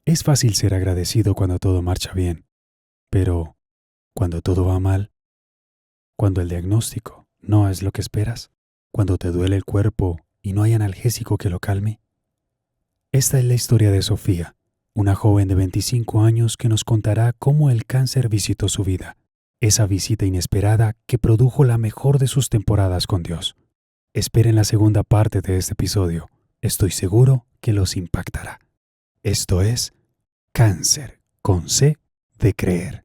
Es fácil ser agradecido cuando todo marcha bien, pero cuando todo va mal, cuando el diagnóstico no es lo que esperas, cuando te duele el cuerpo y no hay analgésico que lo calme. Esta es la historia de Sofía, una joven de 25 años que nos contará cómo el cáncer visitó su vida, esa visita inesperada que produjo la mejor de sus temporadas con Dios. Esperen la segunda parte de este episodio. Estoy seguro que los impactará. Esto es Cáncer, con C de creer.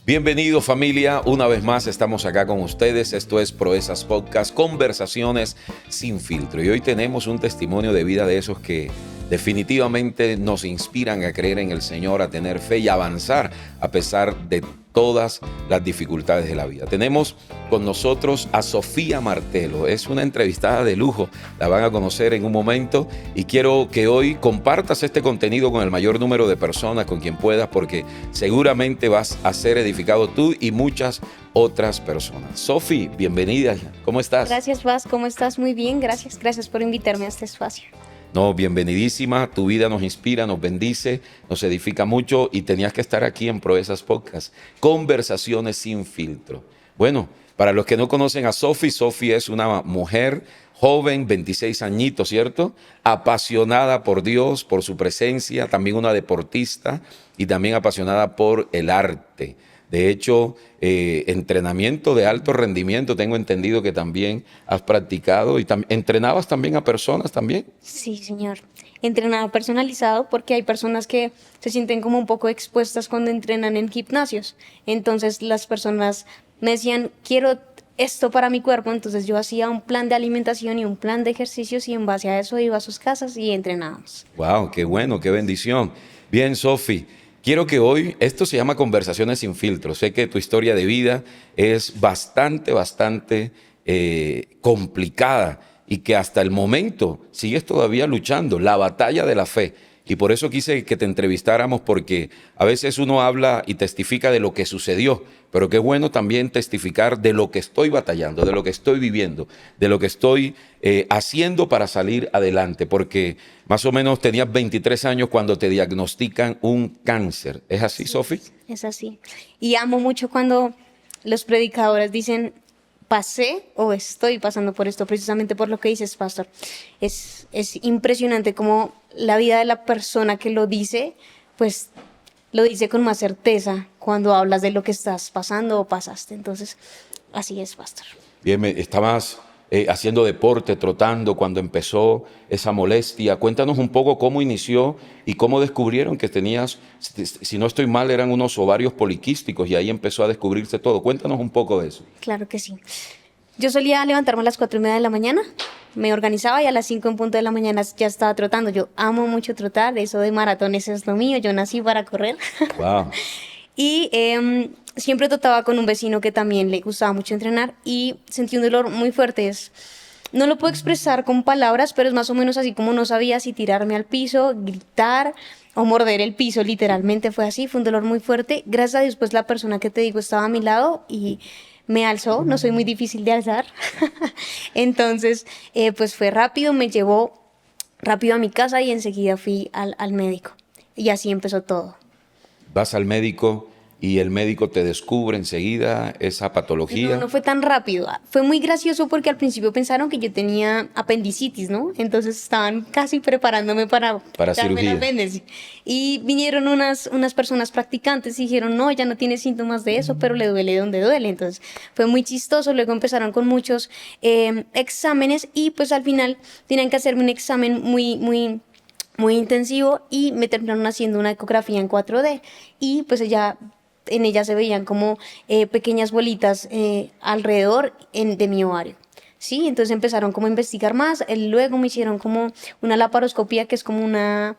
Bienvenido familia, una vez más estamos acá con ustedes. Esto es Proezas Podcast, conversaciones sin filtro. Y hoy tenemos un testimonio de vida de esos que definitivamente nos inspiran a creer en el Señor, a tener fe y a avanzar a pesar de todas las dificultades de la vida. Tenemos con nosotros a Sofía Martelo. Es una entrevistada de lujo, la van a conocer en un momento y quiero que hoy compartas este contenido con el mayor número de personas, con quien puedas, porque seguramente vas a ser edificado tú y muchas otras personas. Sofi, bienvenida. ¿Cómo estás? Gracias, Vaz. ¿Cómo estás? Muy bien, gracias. Gracias por invitarme a este espacio. No, bienvenidísima, tu vida nos inspira, nos bendice, nos edifica mucho y tenías que estar aquí en Proezas Podcast, conversaciones sin filtro. Bueno, para los que no conocen a Sofi, Sofi es una mujer joven, 26 añitos, ¿cierto? Apasionada por Dios, por su presencia, también una deportista y también apasionada por el arte. De hecho, entrenamiento de alto rendimiento, tengo entendido que también has practicado y entrenabas también a personas también. Sí, señor. Entrenado personalizado porque hay personas que se sienten como un poco expuestas cuando entrenan en gimnasios. Entonces las personas me decían, quiero esto para mi cuerpo. Entonces yo hacía un plan de alimentación y un plan de ejercicios y en base a eso iba a sus casas y entrenábamos. Wow, qué bueno, qué bendición. Bien, Sofi. Quiero que hoy, esto se llama Conversaciones sin filtro. Sé que tu historia de vida es bastante complicada y que hasta el momento sigues todavía luchando, la batalla de la fe. Y por eso quise que te entrevistáramos, porque a veces uno habla y testifica de lo que sucedió, pero qué bueno también testificar de lo que estoy batallando, de lo que estoy viviendo, de lo que estoy haciendo para salir adelante, porque más o menos tenías 23 años cuando te diagnostican un cáncer. ¿Es así, Sí, Sofi? es así. Y amo mucho cuando los predicadores dicen, pasé o estoy pasando por esto, precisamente por lo que dices, pastor. Es impresionante cómo la vida de la persona que lo dice, pues lo dice con más certeza cuando hablas de lo que estás pasando o pasaste. Entonces, así es, pastor. Bien, estabas haciendo deporte, trotando cuando empezó esa molestia. Cuéntanos un poco cómo inició y cómo descubrieron que tenías, si no estoy mal, eran unos ovarios poliquísticos y ahí empezó a descubrirse todo. Cuéntanos un poco de eso. Claro que sí. Yo solía levantarme a las 4:30 de la mañana, me organizaba y a las 5 en punto de la mañana ya estaba trotando. Yo amo mucho trotar, eso de maratones es lo mío, yo nací para correr. Wow. Y siempre trotaba con un vecino que también le gustaba mucho entrenar y sentí un dolor muy fuerte. No lo puedo expresar con palabras, pero es más o menos así como no sabía si tirarme al piso, gritar o morder el piso. Literalmente fue así, fue un dolor muy fuerte. Gracias a Dios, pues la persona que te digo estaba a mi lado y me alzó. No soy muy difícil de alzar. Entonces, pues fue rápido, me llevó rápido a mi casa y enseguida fui al médico. Y así empezó todo. Vas al médico y el médico te descubre enseguida esa patología. No fue tan rápido. Fue muy gracioso porque al principio pensaron que yo tenía apendicitis, ¿no? Entonces estaban casi preparándome para darme cirugía. el apéndice. Y vinieron unas personas practicantes y dijeron, no, ella no tiene síntomas de eso, pero le duele donde duele. Entonces fue muy chistoso. Luego empezaron con muchos exámenes y pues al final tenían que hacerme un examen muy intensivo y me terminaron haciendo una ecografía en 4D y pues en ella se veían como pequeñas bolitas alrededor de mi ovario. Sí, entonces empezaron como a investigar más, luego me hicieron como una laparoscopía, que es como una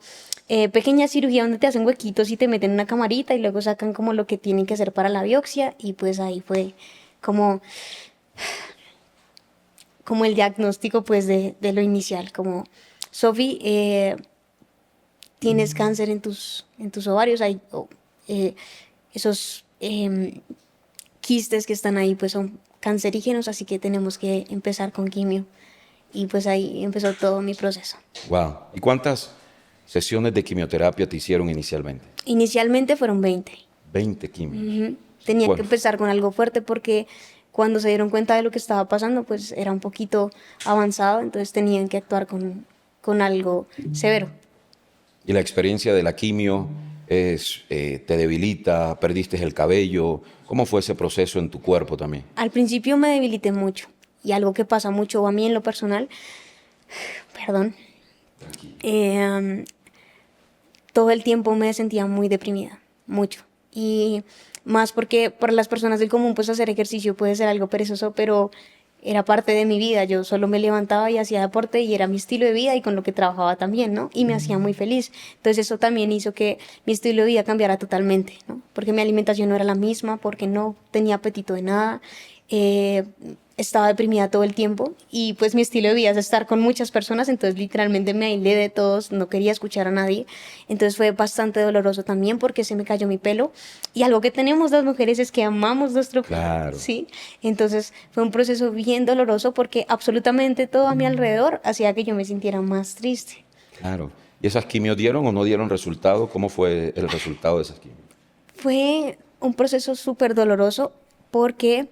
pequeña cirugía donde te hacen huequitos y te meten una camarita y luego sacan como lo que tienen que hacer para la biopsia y pues ahí fue como el diagnóstico pues de lo inicial, como Sofi, tienes cáncer en tus ovarios, hay esos quistes que están ahí pues son cancerígenos, así que tenemos que empezar con quimio. Y pues ahí empezó todo mi proceso. Wow. ¿Y cuántas sesiones de quimioterapia te hicieron inicialmente? Inicialmente fueron 20. 20 quimios. Ujú. Tenían Bueno. que empezar con algo fuerte porque cuando se dieron cuenta de lo que estaba pasando, pues era un poquito avanzado, entonces tenían que actuar con algo severo. Y la experiencia de la quimio te debilita, perdiste el cabello. ¿Cómo fue ese proceso en tu cuerpo también? Al principio me debilité mucho y algo que pasa mucho a mí en lo personal, perdón, todo el tiempo me sentía muy deprimida, mucho. Y más porque para las personas del común, pues hacer ejercicio puede ser algo perezoso, pero era parte de mi vida. Yo solo me levantaba y hacía deporte y era mi estilo de vida y con lo que trabajaba también, ¿no? Y me hacía muy feliz. Entonces eso también hizo que mi estilo de vida cambiara totalmente, ¿no? Porque mi alimentación no era la misma, porque no tenía apetito de nada. Estaba deprimida todo el tiempo y pues mi estilo de vida es estar con muchas personas, entonces literalmente me aislé de todos, no quería escuchar a nadie, entonces fue bastante doloroso también porque se me cayó mi pelo y algo que tenemos las mujeres es que amamos nuestro pelo, Claro. ¿sí? Entonces fue un proceso bien doloroso porque absolutamente todo a mi alrededor hacía que yo me sintiera más triste. Claro. ¿Y esas quimios dieron o no dieron resultado? ¿Cómo fue el resultado de esas quimios? Fue un proceso súper doloroso porque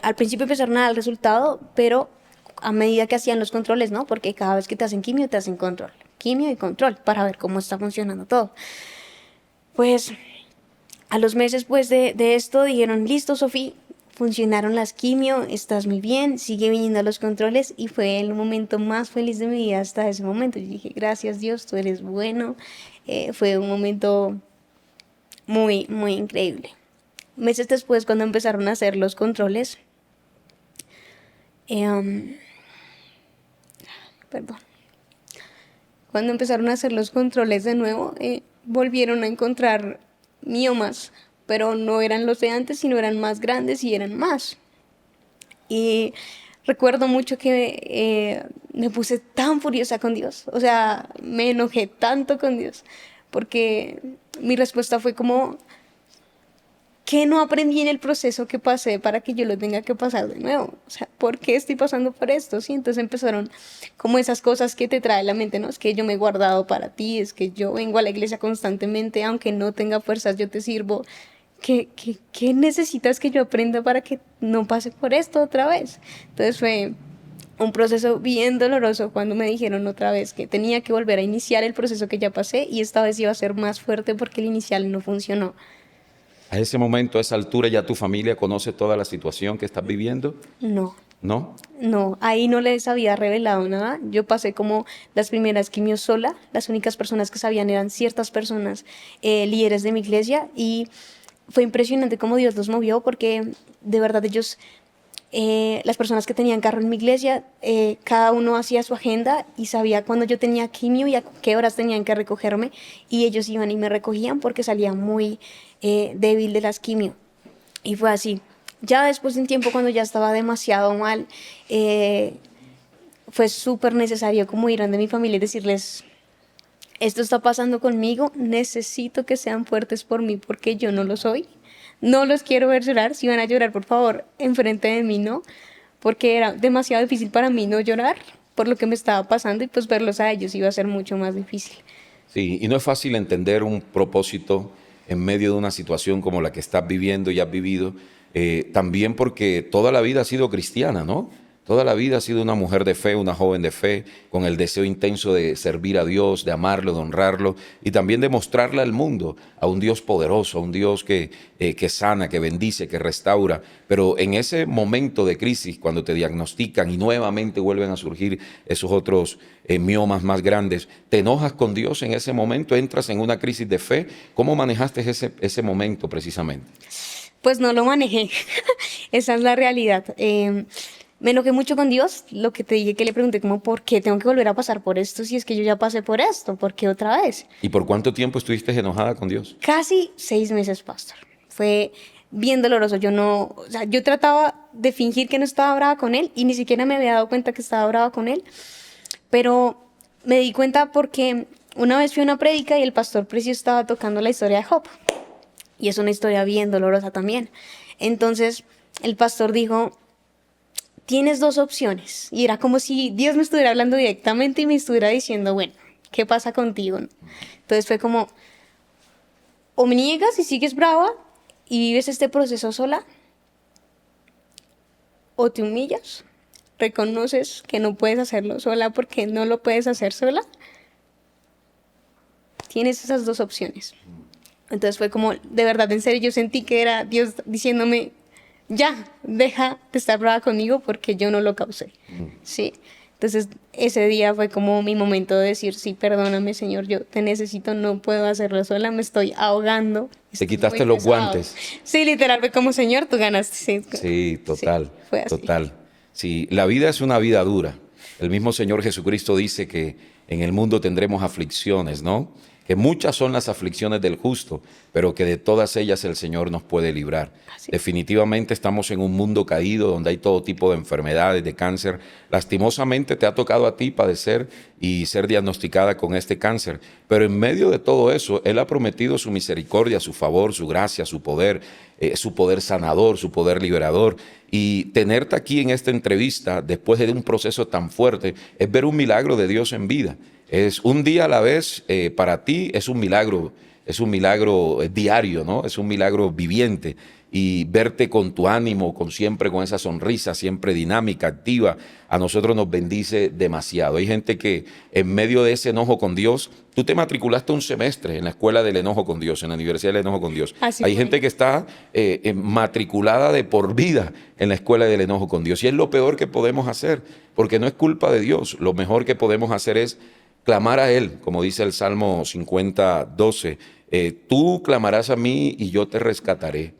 al principio empezaron a dar el resultado, pero a medida que hacían los controles, ¿no? Porque cada vez que te hacen quimio, te hacen control. Quimio y control para ver cómo está funcionando todo. Pues a los meses pues de esto dijeron, listo, Sofía, funcionaron las quimio, estás muy bien, sigue viniendo a los controles y fue el momento más feliz de mi vida hasta ese momento. Yo dije, gracias Dios, tú eres bueno. Fue un momento muy, muy increíble. Meses después, cuando empezaron a hacer los controles, perdón, cuando empezaron a hacer los controles de nuevo, volvieron a encontrar miomas, pero no eran los de antes, sino eran más grandes y eran más. Y recuerdo mucho que me puse tan furiosa con Dios, o sea, me enojé tanto con Dios, porque mi respuesta fue como, ¿qué no aprendí en el proceso que pasé para que yo lo tenga que pasar de nuevo? O sea, ¿por qué estoy pasando por esto? Sí, entonces empezaron como esas cosas que te trae la mente, ¿no? Es que yo me he guardado para ti, es que yo vengo a la iglesia constantemente, aunque no tenga fuerzas, yo te sirvo. ¿Qué necesitas que yo aprenda para que no pase por esto otra vez? Entonces fue un proceso bien doloroso cuando me dijeron otra vez que tenía que volver a iniciar el proceso que ya pasé y esta vez iba a ser más fuerte porque el inicial no funcionó. A ese momento, a esa altura, ¿ya tu familia conoce toda la situación que estás viviendo? No. ¿No? No, ahí no les había revelado nada. Yo pasé como las primeras quimios sola. Las únicas personas que sabían eran ciertas personas, líderes de mi iglesia. Y fue impresionante cómo Dios los movió porque de verdad ellos, las personas que tenían carro en mi iglesia, cada uno hacía su agenda y sabía cuándo yo tenía quimio y a qué horas tenían que recogerme. Y ellos iban y me recogían porque salía muy débil de las quimio. Y fue así. Ya después de un tiempo, cuando ya estaba demasiado mal, fue súper necesario como ir donde mi familia y decirles, esto está pasando conmigo, necesito que sean fuertes por mí porque yo no lo soy. No los quiero ver llorar, si van a llorar, por favor, enfrente de mí, ¿no? Porque era demasiado difícil para mí no llorar por lo que me estaba pasando y pues verlos a ellos iba a ser mucho más difícil. Sí, y no es fácil entender un propósito en medio de una situación como la que estás viviendo y has vivido, también porque toda la vida has sido cristiana, ¿no? Toda la vida has sido una mujer de fe, una joven de fe, con el deseo intenso de servir a Dios, de amarlo, de honrarlo y también de mostrarle al mundo a un Dios poderoso, a un Dios que sana, que bendice, que restaura. Pero en ese momento de crisis, cuando te diagnostican y nuevamente vuelven a surgir esos otros miomas más grandes, ¿te enojas con Dios en ese momento? ¿Entras en una crisis de fe? ¿Cómo manejaste ese momento precisamente? Pues no lo manejé, esa es la realidad. Me enojé mucho con Dios, lo que te dije que le pregunté como, ¿por qué tengo que volver a pasar por esto si es que yo ya pasé por esto? ¿Por qué otra vez? ¿Y por cuánto tiempo estuviste enojada con Dios? Casi 6 meses, pastor. Fue bien doloroso. O sea, yo trataba de fingir que no estaba brava con él y ni siquiera me había dado cuenta que estaba brava con él. Pero me di cuenta porque una vez fui a una prédica y el pastor Precio estaba tocando la historia de Job. Y es una historia bien dolorosa también. Entonces el pastor dijo, tienes 2 opciones. Y era como si Dios me estuviera hablando directamente y me estuviera diciendo, bueno, ¿qué pasa contigo? Entonces fue como, o me niegas y sigues brava y vives este proceso sola, o te humillas, reconoces que no puedes hacerlo sola porque no lo puedes hacer sola. Tienes esas dos opciones. Entonces fue como, de verdad, en serio, yo sentí que era Dios diciéndome, ya, deja de estar brava conmigo porque yo no lo causé. Sí. Entonces ese día fue como mi momento de decir, sí, perdóname, Señor, yo te necesito, no puedo hacerlo sola, me estoy ahogando. Te quitaste los guantes. Sí, literal, fue como, Señor, tú ganaste. Sí, Sí, total, sí, fue así. total. Sí, la vida es una vida dura. El mismo Señor Jesucristo dice que en el mundo tendremos aflicciones, ¿no? Que muchas son las aflicciones del justo, pero que de todas ellas el Señor nos puede librar. Así. Definitivamente estamos en un mundo caído donde hay todo tipo de enfermedades, de cáncer. Lastimosamente te ha tocado a ti padecer y ser diagnosticada con este cáncer, pero en medio de todo eso, Él ha prometido su misericordia, su favor, su gracia, su poder sanador, su poder liberador. Y tenerte aquí en esta entrevista, después de un proceso tan fuerte, es ver un milagro de Dios en vida. Es un día a la vez, para ti es un milagro diario, ¿no? Es un milagro viviente. Y verte con tu ánimo, siempre con esa sonrisa, siempre dinámica, activa, a nosotros nos bendice demasiado. Hay gente que en medio de ese enojo con Dios, tú te matriculaste un semestre en la escuela del enojo con Dios, en la Universidad del enojo con Dios. Así Hay fue. gente que está matriculada de por vida en la escuela del enojo con Dios. Y es lo peor que podemos hacer, porque no es culpa de Dios. Lo mejor que podemos hacer es clamar a Él, como dice el Salmo 50:12. Tú clamarás a mí y yo te rescataré.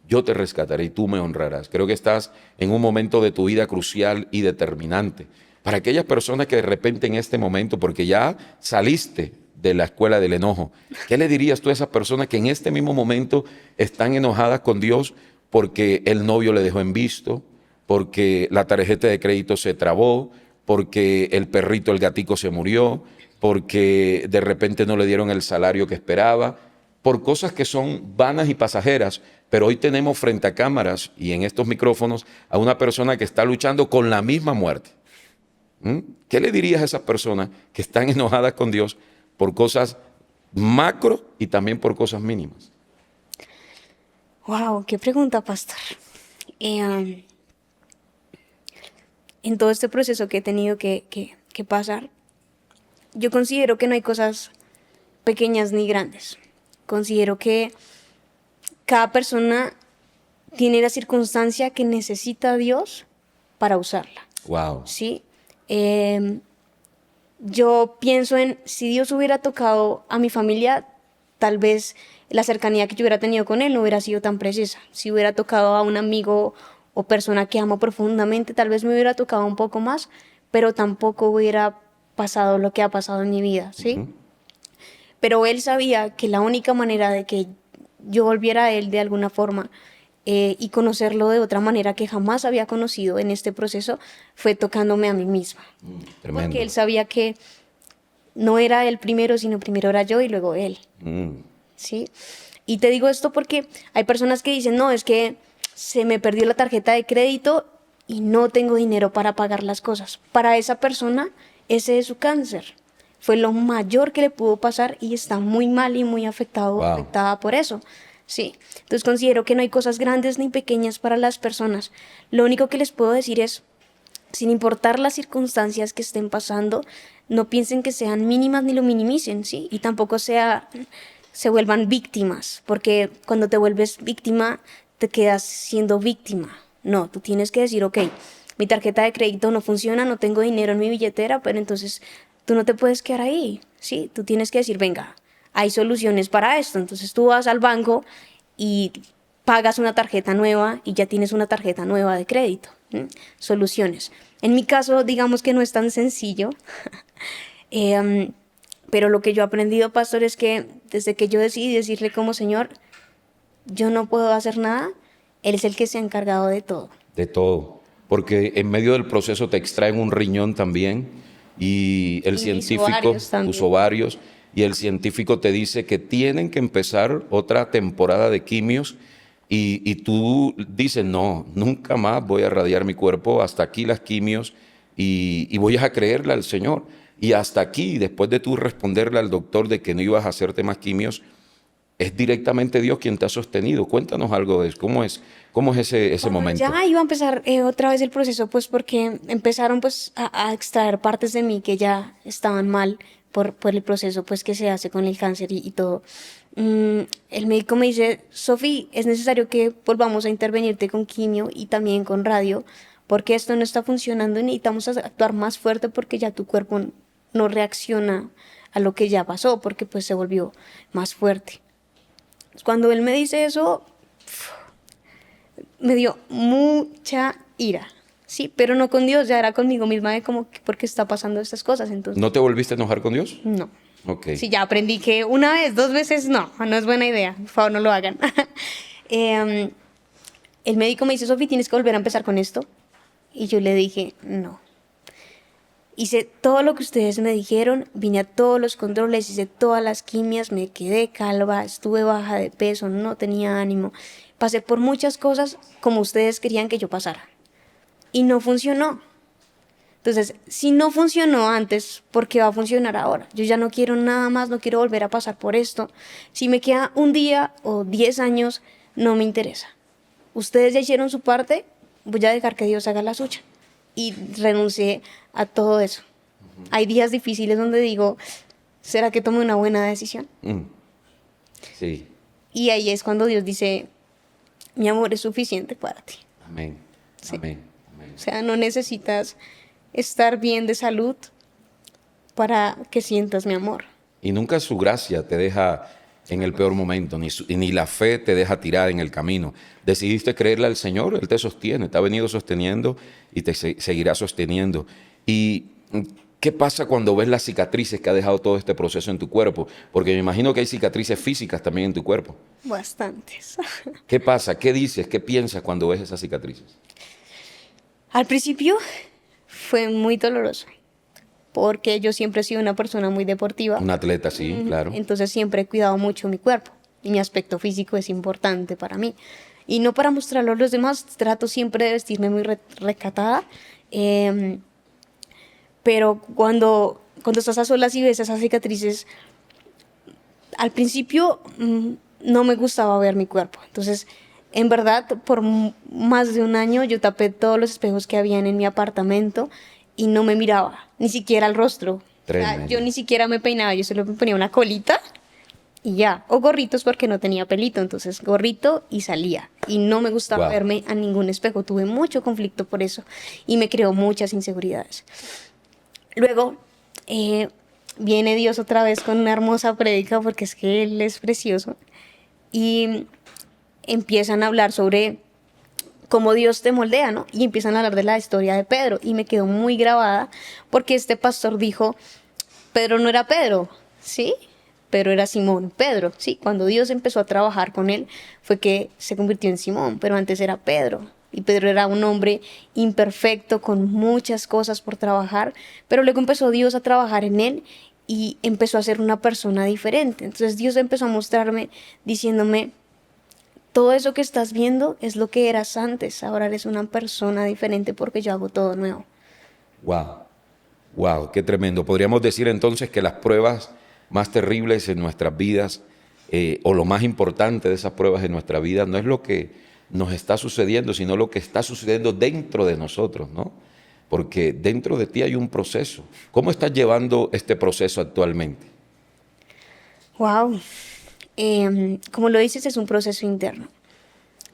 Yo te rescataré y tú me honrarás. Creo que estás en un momento de tu vida crucial y determinante. Para aquellas personas que de repente en este momento, porque ya saliste de la escuela del enojo, ¿qué le dirías tú a esas personas que en este mismo momento están enojadas con Dios porque el novio le dejó en visto, porque la tarjeta de crédito se trabó, porque el perrito, el gatico se murió, porque de repente no le dieron el salario que esperaba, por cosas que son vanas y pasajeras? Pero hoy tenemos frente a cámaras y en estos micrófonos a una persona que está luchando con la misma muerte. ¿Qué le dirías a esas personas que están enojadas con Dios por cosas macro y también por cosas mínimas? Wow, qué pregunta, pastor. En todo este proceso que he tenido que pasar, yo considero que no hay cosas pequeñas ni grandes. Considero que cada persona tiene la circunstancia que necesita a Dios para usarla. Wow. ¿Sí? Yo pienso en si Dios hubiera tocado a mi familia, tal vez la cercanía que yo hubiera tenido con Él no hubiera sido tan precisa. Si hubiera tocado a un amigo o persona que amo profundamente, tal vez me hubiera tocado un poco más, pero tampoco hubiera pasado lo que ha pasado en mi vida, ¿sí? Pero Él sabía que la única manera de que yo volviera a Él de alguna forma y conocerlo de otra manera que jamás había conocido en este proceso fue tocándome a mí misma. Tremendo. Porque Él sabía que no era Él primero, sino primero era yo y luego Él. ¿Sí? Y te digo esto porque hay personas que dicen, no, es que se me perdió la tarjeta de crédito y no tengo dinero para pagar las cosas. Para esa persona, ese es su cáncer. Fue lo mayor que le pudo pasar y está muy mal y muy afectada por eso. Sí. Entonces considero que no hay cosas grandes ni pequeñas para las personas. Lo único que les puedo decir es, sin importar las circunstancias que estén pasando, no piensen que sean mínimas ni lo minimicen, ¿sí? Y tampoco se vuelvan víctimas, porque cuando te vuelves víctima, te quedas siendo víctima. No, tú tienes que decir, ok, mi tarjeta de crédito no funciona, no tengo dinero en mi billetera, pero entonces tú no te puedes quedar ahí, ¿sí? Tú tienes que decir, venga, hay soluciones para esto. Entonces tú vas al banco y pagas una tarjeta nueva y ya tienes una tarjeta nueva de crédito. Soluciones. En mi caso, digamos que no es tan sencillo, pero lo que yo he aprendido, pastor, es que desde que yo decidí decirle como Señor, yo no puedo hacer nada, Él es el que se ha encargado de todo. De todo. Porque en medio del proceso te extraen un riñón también y el científico, tus ovarios, y el científico te dice que tienen que empezar otra temporada de quimios y tú dices, no, nunca más voy a radiar mi cuerpo, hasta aquí las quimios y voy a creerle al Señor. Y hasta aquí, después de tú responderle al doctor de que no ibas a hacerte más quimios, es directamente Dios quien te ha sostenido. Cuéntanos algo de eso. ¿Cómo es ese Cuando momento? ya iba a empezar otra vez el proceso, pues porque empezaron pues a extraer partes de mí que ya estaban mal por el proceso pues que se hace con el cáncer y todo. El médico me dice, Sofi, es necesario que volvamos a intervenirte con quimio y también con radio, porque esto no está funcionando y necesitamos actuar más fuerte porque ya tu cuerpo no reacciona a lo que ya pasó, porque pues se volvió más fuerte. Cuando él me dice eso, me dio mucha ira, sí, pero no con Dios, ya era conmigo misma de como, ¿por qué está pasando estas cosas? Entonces, ¿No te volviste a enojar con Dios? no. Ok. Sí, ya aprendí que una vez, dos veces, no es buena idea, por favor no lo hagan. El médico me dice, Sofi, tienes que volver a empezar con esto. Y yo le dije, no. Hice todo lo que ustedes me dijeron, vine a todos los controles, hice todas las quimias, me quedé calva, estuve baja de peso, no tenía ánimo. Pasé por muchas cosas como ustedes querían que yo pasara. Y no funcionó. Entonces, si no funcionó antes, ¿por qué va a funcionar ahora? Yo ya no quiero nada más, no quiero volver a pasar por esto. Si me queda un día o 10 años, no me interesa. Ustedes ya hicieron su parte, voy a dejar que Dios haga la suya. Y renuncié a todo eso. Hay días difíciles donde digo, ¿será que tomé una buena decisión? Sí. Y ahí es cuando Dios dice, mi amor es suficiente para ti. Amén. Sí. Amén. Amén. O sea, no necesitas estar bien de salud para que sientas mi amor. Y nunca su gracia te deja en el peor momento, ni la fe te deja tirar en el camino. Decidiste creerle al Señor, Él te sostiene, te ha venido sosteniendo y te seguirá sosteniendo. ¿Y qué pasa cuando ves las cicatrices que ha dejado todo este proceso en tu cuerpo? Porque me imagino que hay cicatrices físicas también en tu cuerpo. Bastantes. ¿Qué pasa? ¿Qué dices? ¿Qué piensas cuando ves esas cicatrices? Al principio fue muy doloroso, porque yo siempre he sido una persona muy deportiva. Un atleta, sí, claro. Entonces siempre he cuidado mucho mi cuerpo y mi aspecto físico es importante para mí. Y no para mostrarlo a los demás, trato siempre de vestirme muy recatada. Pero cuando estás a solas y ves esas cicatrices, al principio no me gustaba ver mi cuerpo. Entonces, en verdad, por más de un año yo tapé todos los espejos que habían en mi apartamento y no me miraba, ni siquiera el rostro. O sea, yo ni siquiera me peinaba, yo solo me ponía una colita y ya. O gorritos porque no tenía pelito, entonces gorrito y salía. Y no me gustaba verme a ningún espejo. Tuve mucho conflicto por eso y me creó muchas inseguridades. Luego viene Dios otra vez con una hermosa prédica porque es que Él es precioso y empiezan a hablar sobre cómo Dios te moldea, ¿no? Y empiezan a hablar de la historia de Pedro y me quedó muy grabada porque este pastor dijo, Pedro no era Pedro, ¿sí? Pero era Simón Pedro, ¿sí? Cuando Dios empezó a trabajar con él fue que se convirtió en Simón, pero antes era Pedro. Y Pedro era un hombre imperfecto, con muchas cosas por trabajar, pero luego empezó Dios a trabajar en él y empezó a ser una persona diferente. Entonces Dios empezó a mostrarme, diciéndome, todo eso que estás viendo es lo que eras antes, ahora eres una persona diferente porque yo hago todo nuevo. Wow, qué tremendo. Podríamos decir entonces que las pruebas más terribles en nuestras vidas, o lo más importante de esas pruebas en nuestra vida, no es lo que nos está sucediendo, sino lo que está sucediendo dentro de nosotros, ¿no? Porque dentro de ti hay un proceso. ¿Cómo estás llevando este proceso actualmente? Wow. Como lo dices, es un proceso interno.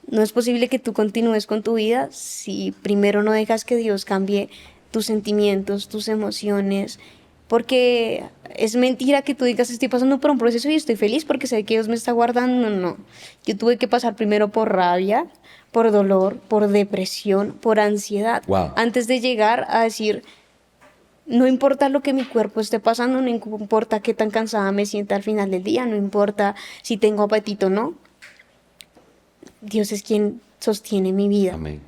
No es posible que tú continúes con tu vida si primero no dejas que Dios cambie tus sentimientos, tus emociones, porque es mentira que tú digas estoy pasando por un proceso y estoy feliz porque sé que Dios me está guardando. No, yo tuve que pasar primero por rabia, por dolor, por depresión, por ansiedad, antes de llegar a decir, no importa lo que mi cuerpo esté pasando, no importa qué tan cansada me sienta al final del día, no importa si tengo apetito o no, Dios es quien sostiene mi vida. Amén.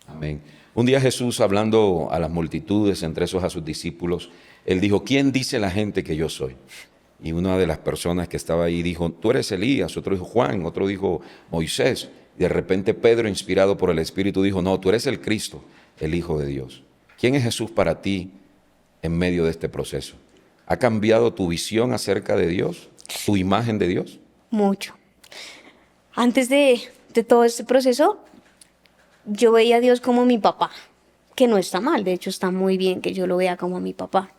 Amén. Un día Jesús, hablando a las multitudes, entre esos a sus discípulos, Él dijo, ¿quién dice la gente que yo soy? Y una de las personas que estaba ahí dijo, tú eres Elías, otro dijo Juan, otro dijo Moisés. Y de repente Pedro, inspirado por el Espíritu, dijo, no, tú eres el Cristo, el Hijo de Dios. ¿Quién es Jesús para ti en medio de este proceso? ¿Ha cambiado tu visión acerca de Dios, tu imagen de Dios? Mucho. Antes de todo este proceso, yo veía a Dios como mi papá, que no está mal, de hecho está muy bien que yo lo vea como mi papá.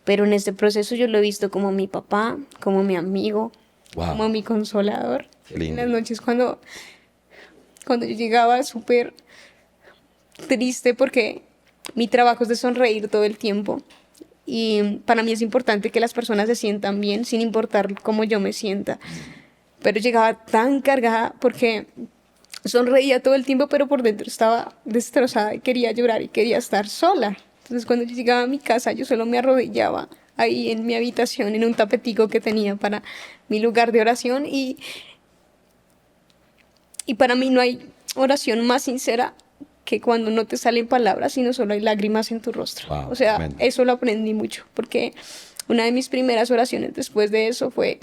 Pero en este proceso yo lo he visto como mi papá, como mi amigo, Wow. como mi consolador. Qué lindo. En las noches cuando yo llegaba súper triste porque mi trabajo es de sonreír todo el tiempo. Y para mí es importante que las personas se sientan bien sin importar cómo yo me sienta. Pero llegaba tan cargada porque sonreía todo el tiempo, pero por dentro estaba destrozada y quería llorar y quería estar sola. Entonces cuando yo llegaba a mi casa, yo solo me arrodillaba ahí en mi habitación, en un tapetico que tenía para mi lugar de oración. Y para mí no hay oración más sincera que cuando no te salen palabras, sino solo hay lágrimas en tu rostro. Wow, o sea, tremendo. eso lo aprendí mucho, porque una de mis primeras oraciones después de eso fue: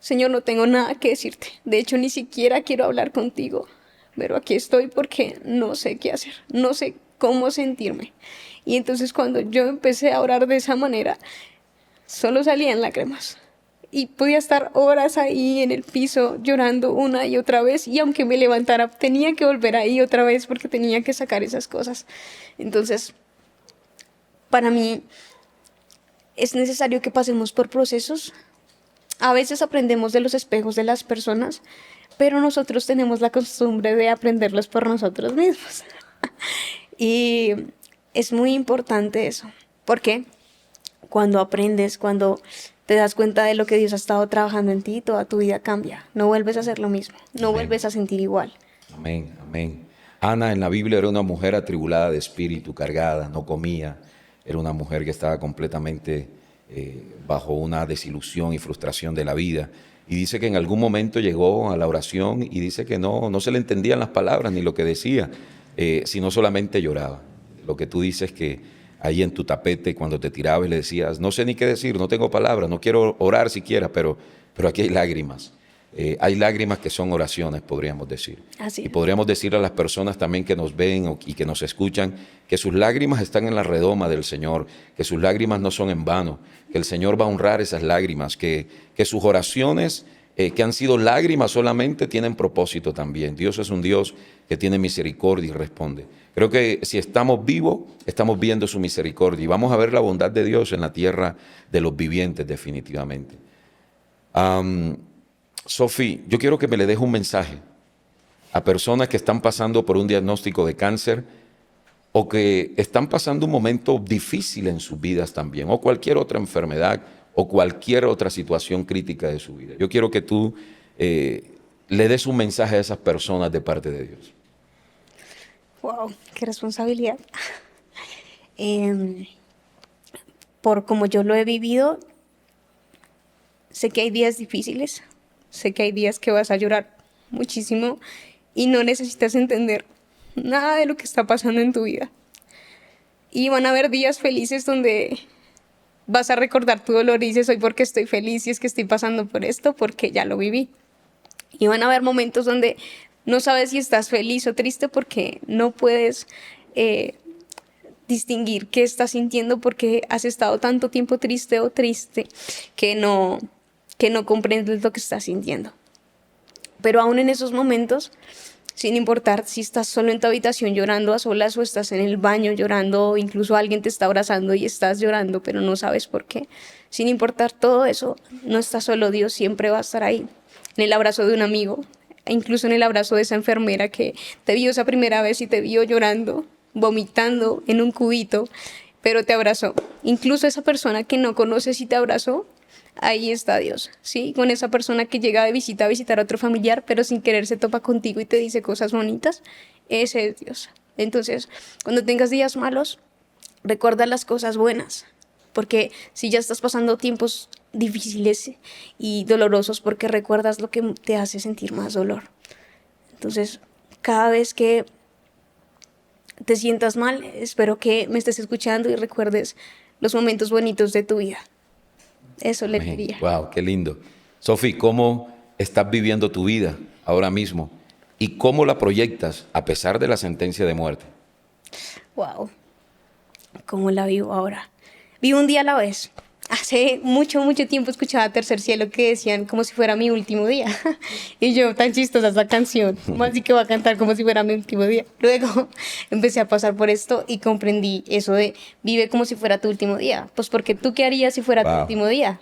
Señor, no tengo nada que decirte. De hecho, ni siquiera quiero hablar contigo, pero aquí estoy porque no sé qué hacer, no sé cómo sentirme. Y entonces cuando yo empecé a orar de esa manera, solo salían lágrimas. Y podía estar horas ahí en el piso llorando una y otra vez, y aunque me levantara tenía que volver ahí otra vez porque tenía que sacar esas cosas. Entonces, para mí es necesario que pasemos por procesos. A veces aprendemos de los espejos de las personas, pero nosotros tenemos la costumbre de aprenderlos por nosotros mismos. Y es muy importante eso, porque cuando aprendes, cuando te das cuenta de lo que Dios ha estado trabajando en ti, toda tu vida cambia. No vuelves a hacer lo mismo, no vuelves a sentir igual. Amén, amén. Ana en la Biblia era una mujer atribulada de espíritu, cargada, no comía. Era una mujer que estaba completamente bajo una desilusión y frustración de la vida. Y dice que en algún momento llegó a la oración y dice que no se le entendían las palabras ni lo que decía, sino solamente lloraba. Lo que tú dices que ahí en tu tapete, cuando te tirabas y le decías, no sé ni qué decir, no tengo palabras, no quiero orar siquiera, pero aquí hay lágrimas. Hay lágrimas que son oraciones, podríamos decir. Así Y es. podríamos decir a las personas también que nos ven y que nos escuchan que sus lágrimas están en la redoma del Señor, que sus lágrimas no son en vano, que el Señor va a honrar esas lágrimas, que sus oraciones que han sido lágrimas solamente tienen propósito también. Dios es un Dios que tiene misericordia y responde. Creo que si estamos vivos, estamos viendo su misericordia y vamos a ver la bondad de Dios en la tierra de los vivientes definitivamente. Sofi, yo quiero que me le deje un mensaje a personas que están pasando por un diagnóstico de cáncer o que están pasando un momento difícil en sus vidas también, o cualquier otra enfermedad o cualquier otra situación crítica de su vida. Yo quiero que tú le des un mensaje a esas personas de parte de Dios. Wow, qué responsabilidad. Por como yo lo he vivido, sé que hay días difíciles, sé que hay días que vas a llorar muchísimo y no necesitas entender nada de lo que está pasando en tu vida. Y van a haber días felices donde vas a recordar tu dolor y dices, hoy porque estoy feliz y es que estoy pasando por esto porque ya lo viví. Y van a haber momentos donde no sabes si estás feliz o triste porque no puedes distinguir qué estás sintiendo porque has estado tanto tiempo triste o triste que no comprendes lo que estás sintiendo. Pero aún en esos momentos, sin importar si estás solo en tu habitación llorando a solas o estás en el baño llorando o incluso alguien te está abrazando y estás llorando pero no sabes por qué, sin importar todo eso, no estás solo, Dios siempre va a estar ahí, en el abrazo de un amigo, incluso en el abrazo de esa enfermera que te vio esa primera vez y te vio llorando, vomitando en un cubito, pero te abrazó. Incluso esa persona que no conoces y te abrazó, ahí está Dios, ¿sí? Con esa persona que llega de visita a visitar a otro familiar, pero sin querer se topa contigo y te dice cosas bonitas, ese es Dios. Entonces, cuando tengas días malos, recuerda las cosas buenas, porque si ya estás pasando tiempos difíciles y dolorosos, porque recuerdas lo que te hace sentir más dolor. Entonces, cada vez que te sientas mal, espero que me estés escuchando y recuerdes los momentos bonitos de tu vida. Eso le diría. Wow, qué lindo. Sofi, ¿cómo estás viviendo tu vida ahora mismo? ¿Y cómo la proyectas a pesar de la sentencia de muerte? Wow. ¿Cómo la vivo ahora? Vivo un día a la vez. Hace mucho, mucho tiempo escuchaba Tercer Cielo que decían como si fuera mi último día. Y yo, tan chistosa esa canción, más así que voy a cantar como si fuera mi último día. Luego empecé a pasar por esto y comprendí eso de vive como si fuera tu último día. Pues porque tú qué harías si fuera tu Wow. último día.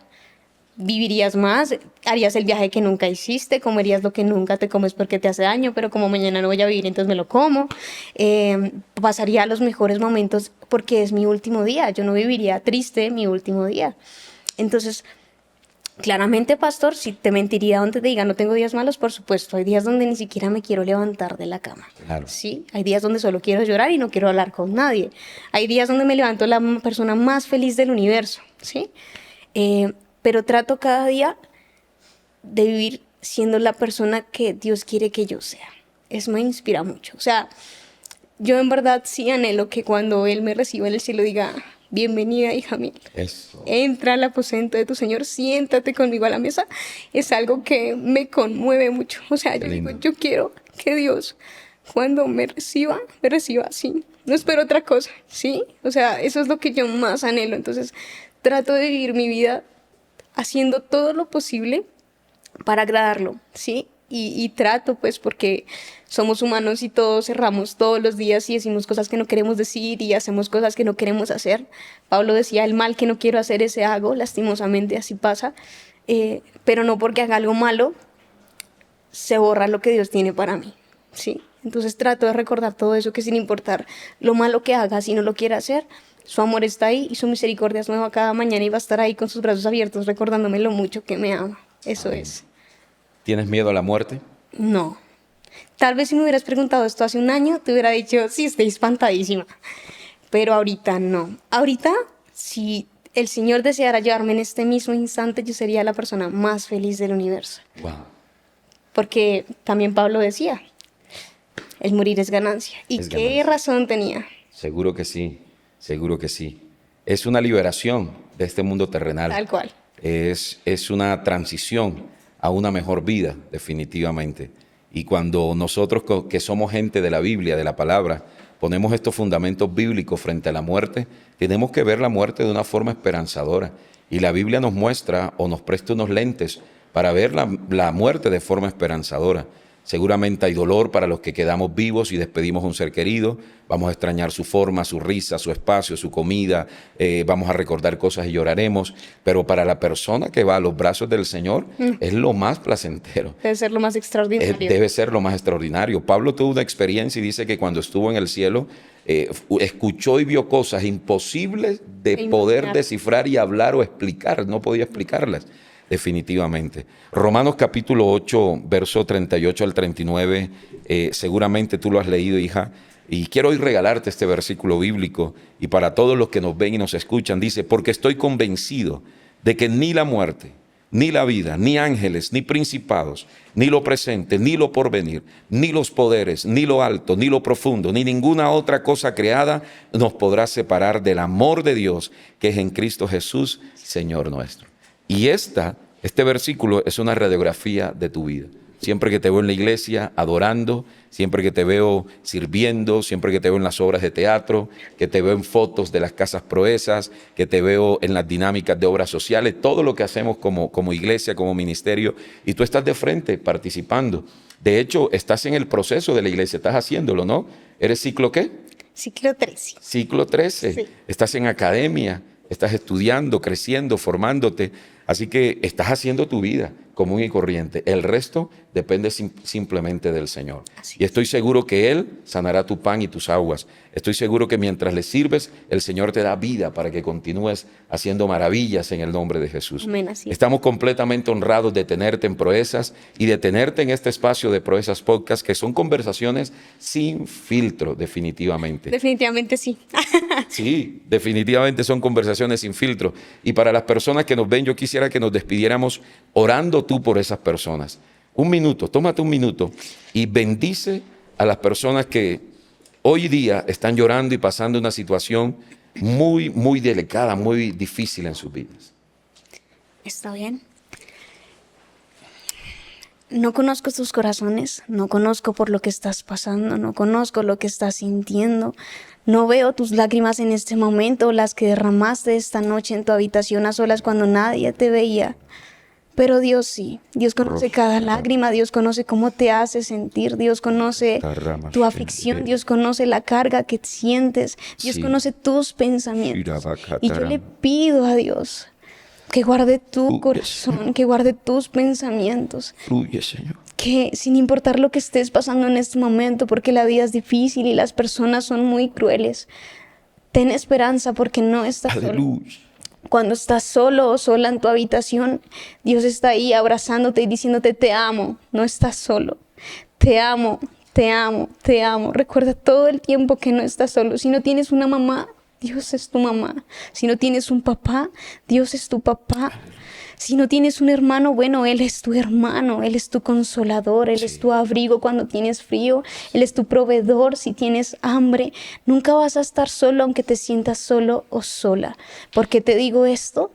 Vivirías más, harías el viaje que nunca hiciste, comerías lo que nunca te comes porque te hace daño, pero como mañana no voy a vivir, entonces me lo como. Pasaría los mejores momentos porque es mi último día. Yo no viviría triste mi último día. Entonces, claramente, pastor, si te mentiría donde te diga no tengo días malos, por supuesto. Hay días donde ni siquiera me quiero levantar de la cama. Claro. Sí, hay días donde solo quiero llorar y no quiero hablar con nadie. Hay días donde me levanto la persona más feliz del universo, ¿sí? Pero trato cada día de vivir siendo la persona que Dios quiere que yo sea. Eso me inspira mucho. O sea, yo en verdad sí anhelo que cuando Él me reciba en el cielo diga, bienvenida, hija mía. Eso. Entra al aposento de tu Señor, siéntate conmigo a la mesa. Es algo que me conmueve mucho. O sea, yo digo, lindo. yo quiero que Dios, cuando me reciba así. No espero otra cosa, ¿sí? O sea, eso es lo que yo más anhelo. Entonces, trato de vivir mi vida haciendo todo lo posible para agradarlo, ¿sí? Y trato, pues, porque somos humanos y todos erramos todos los días y decimos cosas que no queremos decir y hacemos cosas que no queremos hacer. Pablo decía, el mal que no quiero hacer, ese hago, lastimosamente así pasa. Pero no porque haga algo malo, se borra lo que Dios tiene para mí, ¿sí? Entonces trato de recordar todo eso, que sin importar lo malo que haga, si no lo quiere hacer, su amor está ahí y su misericordia es nueva cada mañana y va a estar ahí con sus brazos abiertos recordándome lo mucho que me ama. Eso es. ¿Tienes miedo a la muerte? No. Tal vez si me hubieras preguntado esto hace un año, te hubiera dicho, sí, estoy espantadísima. Pero ahorita no. Ahorita, si el Señor deseara llevarme en este mismo instante, yo sería la persona más feliz del universo. Wow. Porque también Pablo decía, el morir es ganancia. ¿Y Es qué ganancia. razón tenía? Seguro que sí, seguro que sí. Es una liberación de este mundo terrenal. Tal cual. Es una transición a una mejor vida, definitivamente. Y cuando nosotros que somos gente de la Biblia, de la palabra, ponemos estos fundamentos bíblicos frente a la muerte, tenemos que ver la muerte de una forma esperanzadora. Y la Biblia nos muestra o nos presta unos lentes para ver la muerte de forma esperanzadora. Seguramente hay dolor para los que quedamos vivos y despedimos a un ser querido. Vamos a extrañar su forma, su risa, su espacio, su comida. Vamos a recordar cosas y lloraremos. Pero para la persona que va a los brazos del Señor, es lo más placentero. Debe ser lo más extraordinario. Debe ser lo más extraordinario. Pablo tuvo una experiencia y dice que cuando estuvo en el cielo, escuchó y vio cosas imposibles de poder Imaginar. descifrar y hablar o explicar. No podía explicarlas. Definitivamente. Romanos capítulo 8, verso 38 al 39, seguramente tú lo has leído, hija, y quiero hoy regalarte este versículo bíblico, y para todos los que nos ven y nos escuchan, dice, porque estoy convencido de que ni la muerte, ni la vida, ni ángeles, ni principados, ni lo presente, ni lo porvenir, ni los poderes, ni lo alto, ni lo profundo, ni ninguna otra cosa creada nos podrá separar del amor de Dios que es en Cristo Jesús, Señor nuestro. Y este versículo es una radiografía de tu vida. Siempre que te veo en la iglesia adorando, siempre que te veo sirviendo, siempre que te veo en las obras de teatro, que te veo en fotos de las casas proezas, que te veo en las dinámicas de obras sociales, todo lo que hacemos como iglesia, como ministerio, y tú estás de frente participando. De hecho, estás en el proceso de la iglesia, estás haciéndolo, ¿no? ¿Eres ciclo qué? Ciclo 13. Ciclo 13. Sí. Estás en academia, estás estudiando, creciendo, formándote. Así que estás haciendo tu vida común y corriente. El resto depende simplemente del Señor. Así Y estoy seguro que Él sanará tu pan y tus aguas. Estoy seguro que mientras le sirves, el Señor te da vida para que continúes haciendo maravillas en el nombre de Jesús. Amén, así es. Estamos completamente honrados de tenerte en Proezas y de tenerte en este espacio de Proezas Podcast, que son conversaciones sin filtro, definitivamente. Definitivamente sí. Sí, definitivamente son conversaciones sin filtro. Y para las personas que nos ven, yo quisiera que nos despidiéramos orando tú por esas personas. Un minuto, tómate un minuto y bendice a las personas que hoy día están llorando y pasando una situación muy, muy delicada, muy difícil en sus vidas. Está bien. no conozco tus corazones, no conozco por lo que estás pasando, no conozco lo que estás sintiendo. No veo tus lágrimas en este momento, las que derramaste esta noche en tu habitación a solas cuando nadie te veía. Pero Dios sí, Dios conoce cada lágrima, Dios conoce cómo te hace sentir, Dios conoce tu aflicción, Dios conoce la carga que sientes, Dios conoce tus pensamientos. Y yo le pido a Dios que guarde tu corazón, que guarde tus pensamientos. Fluye, Señor. Que sin importar lo que estés pasando en este momento, porque la vida es difícil y las personas son muy crueles, ten esperanza porque no estás solo. Aleluya. Cuando estás solo o sola en tu habitación, Dios está ahí abrazándote y diciéndote te amo, no estás solo. Te amo, te amo, te amo. Recuerda todo el tiempo que no estás solo. Si no tienes una mamá, Dios es tu mamá. Si no tienes un papá, Dios es tu papá. Si no tienes un hermano, bueno, Él es tu hermano, Él es tu consolador, Él es tu abrigo cuando tienes frío, Él es tu proveedor si tienes hambre. Nunca vas a estar solo aunque te sientas solo o sola. ¿Por qué te digo esto?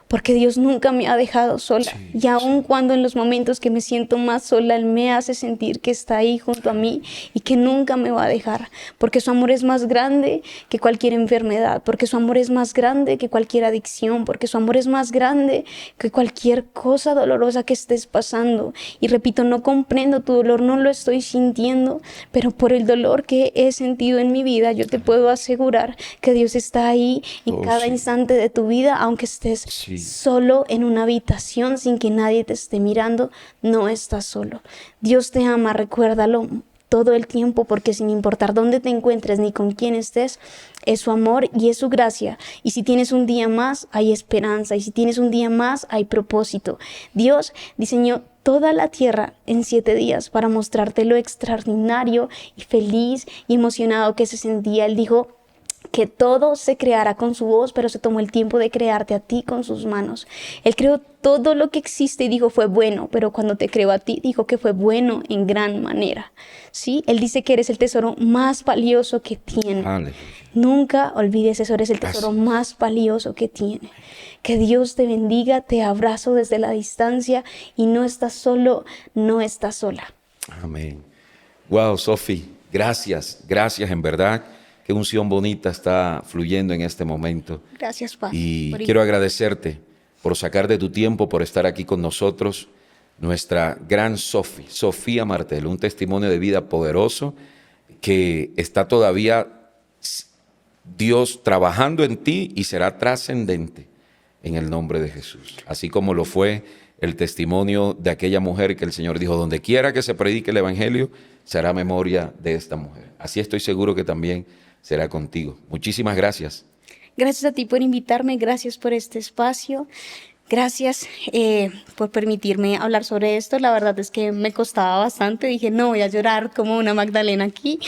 Porque Dios nunca me ha dejado sola. Y aun cuando en los momentos que me siento más sola, Él me hace sentir que está ahí junto a mí y que nunca me va a dejar. Porque su amor es más grande que cualquier enfermedad. Porque su amor es más grande que cualquier adicción. Porque su amor es más grande que cualquier cosa dolorosa que estés pasando. Y repito, no comprendo tu dolor, no lo estoy sintiendo. Pero por el dolor que he sentido en mi vida, yo te puedo asegurar que Dios está ahí en cada instante de tu vida, aunque estés solo en una habitación sin que nadie te esté mirando, no estás solo. Dios te ama, recuérdalo todo el tiempo, porque sin importar dónde te encuentres ni con quién estés, es su amor y es su gracia. Y si tienes un día más, hay esperanza. Y si tienes un día más, hay propósito. Dios diseñó toda la tierra en 7 días para mostrarte lo extraordinario y feliz y emocionado que se sentía. Él dijo que todo se creara con su voz, pero se tomó el tiempo de crearte a ti con sus manos. Él creó todo lo que existe y dijo fue bueno, pero cuando te creó a ti, dijo que fue bueno en gran manera. ¿Sí? Él dice que eres el tesoro más valioso que tiene. Aleluya. Nunca olvides eso, eres el tesoro más valioso que tiene. Que Dios te bendiga, te abrazo desde la distancia y no estás solo, no estás sola. Amén. Wow, Sofi, gracias en verdad. Qué unción bonita está fluyendo en este momento. Gracias, Padre. Y quiero agradecerte por sacar de tu tiempo, por estar aquí con nosotros, nuestra gran Sofi, Sofía Martel, un testimonio de vida poderoso que está todavía Dios trabajando en ti y será trascendente en el nombre de Jesús. Así como lo fue el testimonio de aquella mujer que el Señor dijo, donde quiera que se predique el evangelio, será memoria de esta mujer. Así estoy seguro que también será contigo. Muchísimas gracias. Gracias a ti por invitarme, gracias por este espacio, gracias por permitirme hablar sobre esto. La verdad es que me costaba bastante, dije no voy a llorar como una Magdalena aquí,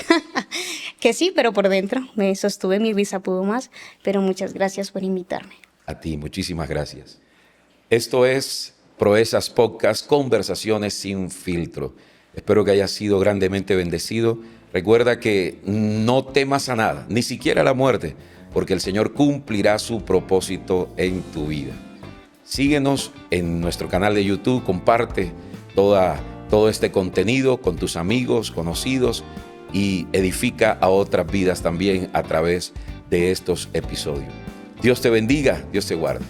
que sí, pero por dentro me sostuve, mi risa pudo más, pero muchas gracias por invitarme. A ti, muchísimas gracias. Esto es Proezas Podcast, conversaciones sin filtro. Espero que hayas sido grandemente bendecido. Recuerda que no temas a nada, ni siquiera a la muerte, porque el Señor cumplirá su propósito en tu vida. Síguenos en nuestro canal de YouTube, comparte todo este contenido con tus amigos, conocidos y edifica a otras vidas también a través de estos episodios. Dios te bendiga, Dios te guarde.